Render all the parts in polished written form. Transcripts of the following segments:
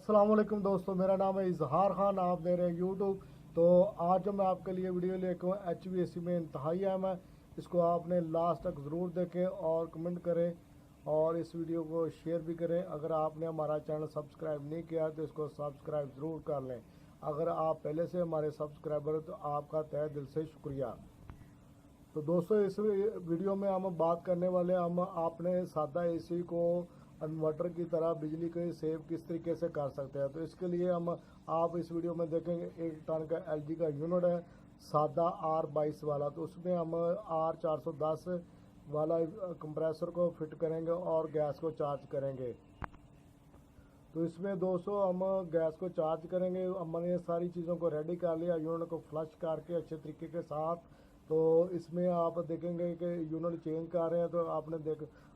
अस्सलाम वालेकुम दोस्तों, मेरा नाम है इजहार खान, आप दे रहे हैं यूट्यूब। तो आज जो मैं आपके लिए वीडियो लेकर हूँ HVAC में इंतहाई अहम है। इसको आपने लास्ट तक ज़रूर देखें और कमेंट करें और इस वीडियो को शेयर भी करें। अगर आपने हमारा चैनल सब्सक्राइब नहीं किया तो इसको सब्सक्राइब ज़रूर कर लें। अगर आप पहले से हमारे सब्सक्राइबर हैं तो आपका तहे दिल से शुक्रिया। तो दोस्तों, इस वीडियो में हम बात करने वाले हम आपने सादा एसी को इन्वर्टर की तरह बिजली को सेव किस तरीके से कर सकते हैं। तो इसके लिए आप इस वीडियो में देखेंगे 1 टन का LG का यूनिट है, सादा R22 वाला। तो उसमें हम R410 वाला कंप्रेसर को फिट करेंगे और गैस को चार्ज करेंगे। तो इसमें दोस्तों हम गैस को चार्ज करेंगे। हमने सारी चीज़ों को रेडी कर लिया, यूनिट को फ्लश करके अच्छे तरीके के साथ। तो इसमें आप देखेंगे कि यूनिट चेंज कर रहे हैं तो आपने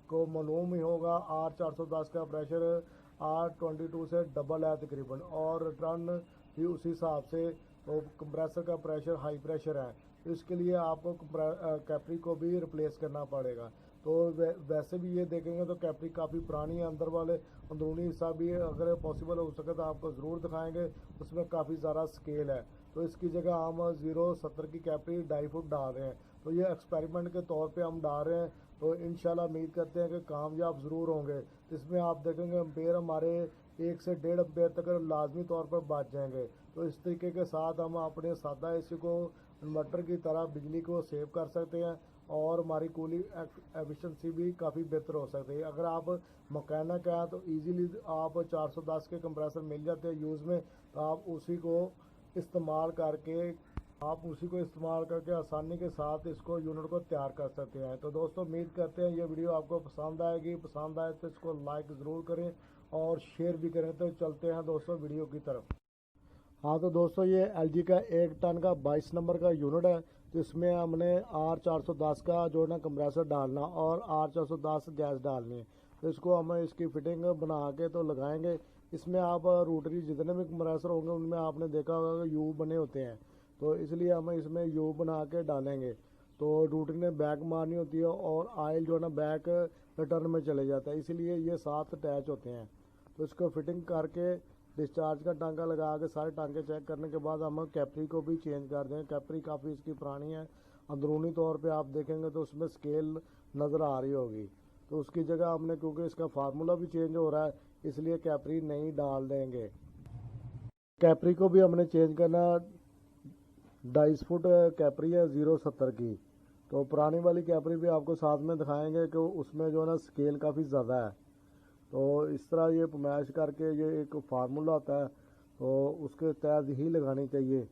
को मालूम ही होगा R410 का प्रेशर R22 से डबल है तकरीबन, और रिटर्न भी उसी हिसाब से। तो कंप्रेसर का प्रेशर हाई प्रेशर है, तो इसके लिए आपको कैपरी को भी रिप्लेस करना पड़ेगा। तो वैसे भी ये देखेंगे तो कैपरी काफ़ी पुरानी है, अंदर वाले अंदरूनी हिस्सा भी अगर पॉसिबल हो सके तो आपको ज़रूर दिखाएंगे, उसमें काफ़ी ज़्यादा स्केल है। तो इसकी जगह हम 0.70 की कैपरी 2.5 फुट डाल रहे हैं। तो ये एक्सपेरिमेंट के तौर पे हम डाल रहे हैं, तो इंशाल्लाह उम्मीद करते हैं कि कामयाब ज़रूर होंगे। इसमें आप देखेंगे एम्पेयर हमारे 1 से 1.5 एम्पेयर तक लाजमी तौर पर बच जाएंगे। तो इस तरीके के साथ हम अपने सादा एसी को इन्वर्टर की तरह बिजली को सेव कर सकते हैं और हमारी कूलिंग एफिशिएंसी भी काफ़ी बेहतर हो सकती है। अगर आप मैकेनिक हैं तो इजीली आप 410 के कंप्रेसर मिल जाते हैं यूज़ में, तो आप उसी को इस्तेमाल करके आसानी के साथ इसको यूनिट को तैयार कर सकते हैं। तो दोस्तों, उम्मीद करते हैं ये वीडियो आपको पसंद आएगी। पसंद आए तो इसको लाइक ज़रूर करें और शेयर भी करें। तो चलते हैं दोस्तों वीडियो की तरफ। हाँ तो दोस्तों, ये LG का 1 टन का 22 नंबर का यूनिट है। तो इसमें हमने R410 का जो है ना कंप्रेसर डालना और R410 गैस डालनी है। तो इसको हम इसकी फिटिंग बना के तो लगाएंगे। इसमें आप रोटरी जितने भी कंप्रेसर होंगे उनमें आपने देखा होगा कि यू बने होते हैं, तो इसलिए हम इसमें यू बना के डालेंगे। तो रोटरी ने बैक मारनी होती है और आयल जो है ना बैक रिटर्न में चले जाता है, इसलिए ये साथ अटैच होते हैं। तो इसको फिटिंग करके डिस्चार्ज का टांका लगा के सारे टांके चेक करने के बाद हम कैपरी को भी चेंज कर दें। कैपरी काफ़ी इसकी पुरानी है, अंदरूनी तौर पे आप देखेंगे तो उसमें स्केल नज़र आ रही होगी। तो उसकी जगह हमने, क्योंकि इसका फार्मूला भी चेंज हो रहा है, इसलिए कैपरी नहीं डाल देंगे। कैपरी को भी हमने चेंज करना, 2.5 फुट कैपरी है 0.70 की। तो पुरानी वाली कैपरी भी आपको साथ में दिखाएंगे कि उसमें जो है ना स्केल काफ़ी ज़्यादा है। तो इस तरह ये मैश करके ये एक फार्मूला होता है, तो उसके तहत ही लगानी चाहिए,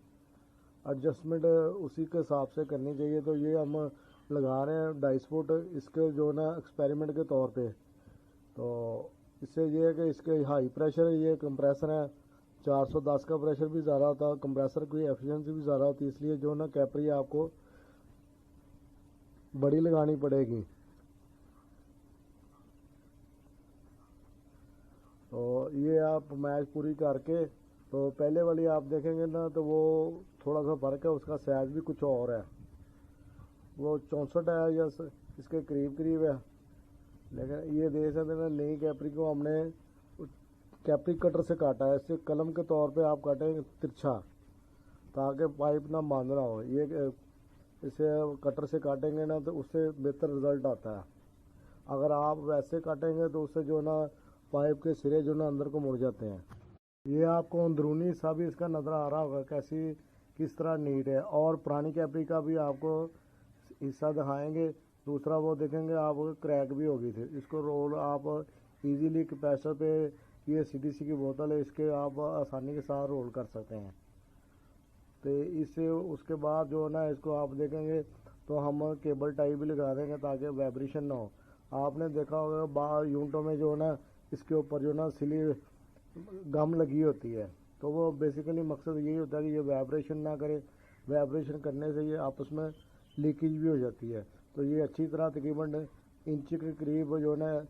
एडजस्टमेंट उसी के हिसाब से करनी चाहिए। तो ये हम लगा रहे हैं 2.5 फुट इसके जो ना एक्सपेरिमेंट के तौर पे। तो इससे ये है कि इसके हाई प्रेशर ये कंप्रेसर है, 410 का प्रेशर भी ज़्यादा होता है, कंप्रेसर की एफिशिएंसी भी ज़्यादा होती है, इसलिए जो ना कैपरी आपको बड़ी लगानी पड़ेगी। तो ये आप मैच पूरी करके, तो पहले वाली आप देखेंगे ना तो वो थोड़ा सा फ़र्क है, उसका साइज़ भी कुछ और है, वो 64 है या इसके करीब है। लेकिन ये देख सकते हैं नई कैपरी को हमने कैपरी कटर से काटा है। इससे कलम के तौर पे आप काटेंगे तिरछा, ताकि पाइप ना बांध रहा हो। ये इसे कटर से काटेंगे ना तो उससे बेहतर रिज़ल्ट आता है। अगर आप वैसे काटेंगे तो उससे जो ना पाइप के सिरे जो ना अंदर को मुड़ जाते हैं। ये आपको अंदरूनी हिस्सा भी इसका नज़र आ रहा होगा किस तरह नीट है, और पुरानी कैपरी का भी आपको हिस्सा दिखाएंगे। दूसरा वो देखेंगे आप क्रैक भी होगी थी। इसको रोल आप इजीली कैपेसिटर पे, ये CDC की बोतल है, इसके आप आसानी के साथ रोल कर सकते हैं। तो इससे उसके बाद जो है ना इसको आप देखेंगे तो हम केबल टाई भी लगा देंगे ताकि वाइब्रेशन ना हो। आपने देखा होगा बाहर यूनिटों में जो है ना इसके ऊपर जो ना सिली गम लगी होती है, तो वो बेसिकली मकसद यही होता है कि ये वाइब्रेशन ना करे। वाइब्रेशन करने से ये आपस में लीकेज भी हो जाती है। तो ये अच्छी तरह तकरीबन इंच के करीब जो है ना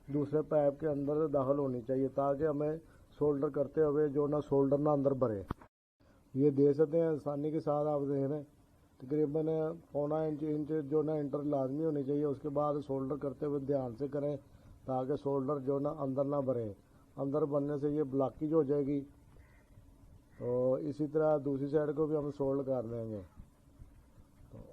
दूसरे पाइप के अंदर दाखिल होनी चाहिए, ताकि हमें सोल्डर करते हुए जो ना सोल्डर ना अंदर भरे। ये दे सकते हैं आसानी के साथ, आप देख रहे हैं तकरीबन 1.25 इंच जो ना इंटर लाजमी होनी चाहिए। उसके बाद सोल्डर करते हुए ध्यान से करें ताकि सोल्डर जो ना अंदर ना भरे। अंदर बनने से ये ब्लॉकेज हो जाएगी। तो इसी तरह दूसरी साइड को भी हम सोल्ड कर देंगे। तो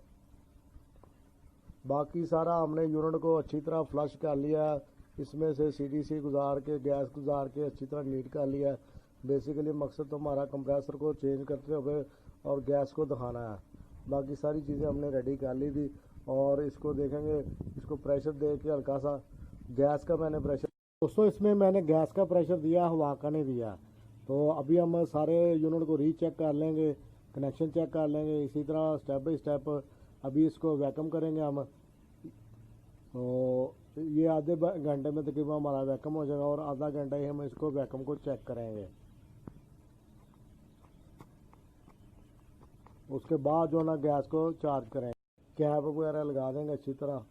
बाकी सारा हमने यूनिट को अच्छी तरह फ्लश कर लिया, इसमें से CDC गुजार के गैस गुजार के अच्छी तरह नीट कर लिया। बेसिकली मकसद तो हमारा कंप्रेसर को चेंज करते हुए और गैस को दिखाना है। बाकी सारी चीज़ें हमने रेडी कर ली थी और इसको देखेंगे, इसको प्रेशर दे के हल्का सा गैस का मैंने प्रेशर, दोस्तों इसमें मैंने गैस का प्रेशर दिया, हवा का नहीं दिया। तो अभी हम सारे यूनिट को रीचेक कर लेंगे, कनेक्शन चेक कर लेंगे, इसी तरह स्टेप बाई स्टेप अभी इसको वैक्यूम करेंगे हम। तो ये आधे घंटे में तकरीबन हमारा वैक्यूम हो जाएगा और आधा घंटा ही हम इसको वैक्यूम को चेक करेंगे। उसके बाद जो ना गैस को चार्ज करेंगे, कैप वगैरह लगा देंगे अच्छी तरह।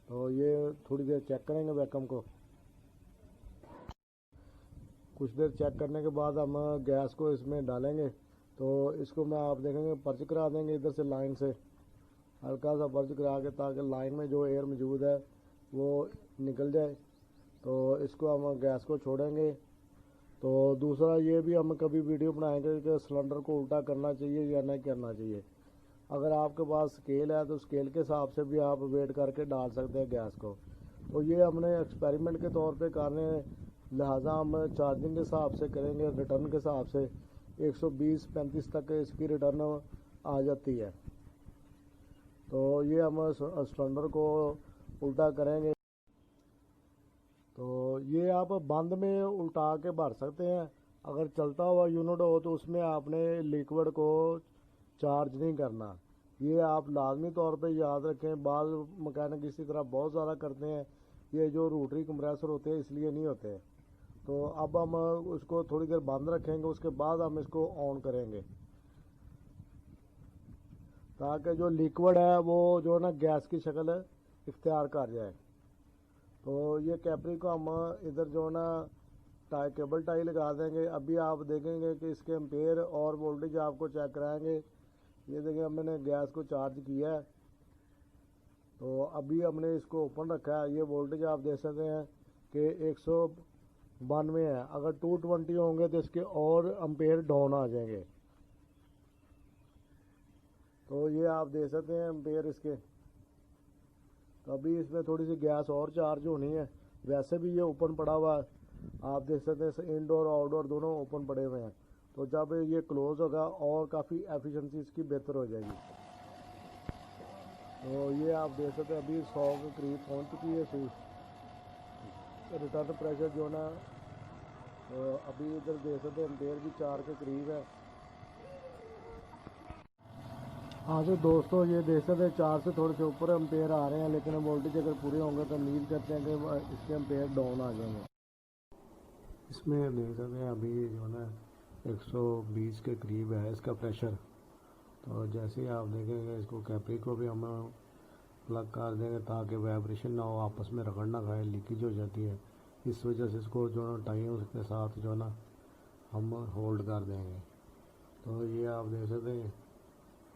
तो ये थोड़ी देर चेक करेंगे वैक्यूम को। कुछ देर चेक करने के बाद हम गैस को इसमें डालेंगे। तो इसको मैं आप देखेंगे पर्च करा देंगे इधर से लाइन से, हल्का सा पर्च करा के, ताकि लाइन में जो एयर मौजूद है वो निकल जाए। तो इसको हम गैस को छोड़ेंगे। तो दूसरा ये भी हम कभी वीडियो बनाएंगे कि सिलेंडर को उल्टा करना चाहिए या नहीं करना चाहिए। अगर आपके पास स्केल है तो स्केल के हिसाब से भी आप वेट करके डाल सकते हैं गैस को। तो ये हमने एक्सपेरिमेंट के तौर पे करने, लिहाजा हम चार्जिंग के हिसाब से करेंगे, रिटर्न के हिसाब से 120-135 तक इसकी रिटर्न आ जाती है। तो ये हम सिलेंडर को उल्टा करेंगे। तो ये आप बंद में उल्टा के भर सकते हैं। अगर चलता हुआ यूनिट हो तो उसमें आपने लिक्विड को चार्ज नहीं करना, ये आप लाजमी तौर पे याद रखें। बाल मैकेनिक इसी तरह बहुत ज़्यादा करते हैं, ये जो रोटरी कंप्रेसर होते हैं इसलिए नहीं होते। तो अब हम उसको थोड़ी देर बंद रखेंगे, उसके बाद हम इसको ऑन करेंगे, ताकि जो लिक्विड है वो जो ना गैस की शक्ल इख्तियार कर जाए। तो ये कैपरी को हम इधर जो ना केबल टाई लगा देंगे। अभी आप देखेंगे कि इसके एम्पेयर और वोल्टेज आपको चेक कराएंगे। ये देखिए हमने गैस को चार्ज किया है। तो अभी हमने इसको ओपन रखा है। ये वोल्टेज आप देख सकते हैं कि 192 है। अगर 220 होंगे तो इसके और एम्पेयर डाउन आ जाएंगे। तो ये आप देख सकते हैं एम्पेयर इसके। तो अभी इसमें थोड़ी सी गैस और चार्ज होनी है। वैसे भी ये ओपन पड़ा हुआ है, आप देख सकते हैं इनडोर आउटडोर दोनों ओपन पड़े हुए हैं। तो जब ये क्लोज होगा और काफ़ी एफिशिएंसी इसकी बेहतर हो जाएगी। तो ये आप देख सकते हैं अभी 100 के करीब पहुंच चुकी है सुई। रिटर्न प्रेशर जो ना अभी इधर देख सकते हैं एम्पेयर भी 4 के करीब है। हाँ तो दोस्तों ये देख सकते हैं 4 से थोड़े से ऊपर एम्पेयर आ रहे हैं, लेकिन वोल्टेज अगर पूरे होंगे तो उम्मीद करते हैं कि इसके एम्पेयर डाउन आ जाएंगे। इसमें देख सकते हैं अभी जो है 120 के करीब है इसका प्रेशर। तो जैसे ही आप देखेंगे इसको कैपरी को भी हम प्लग कर देंगे ताकि वाइब्रेशन ना हो, आपस में रगड़ ना खाए, लीकेज हो जाती है। इस वजह से इसको जो ना टाइम के साथ जो ना हम होल्ड कर देंगे। तो ये आप देख सकते हैं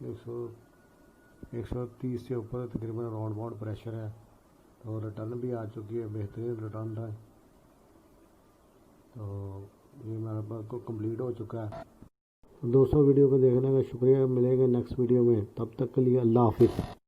130 से ऊपर तकरीबन राउंड बाउंड प्रेशर है। तो रिटर्न भी आ चुकी है, बेहतरीन रिटर्न है। तो ये मेरे पास को कंप्लीट हो चुका है। दोस्तों वीडियो को देखने का शुक्रिया। मिलेंगे नेक्स्ट वीडियो में, तब तक के लिए अल्लाह हाफिज़।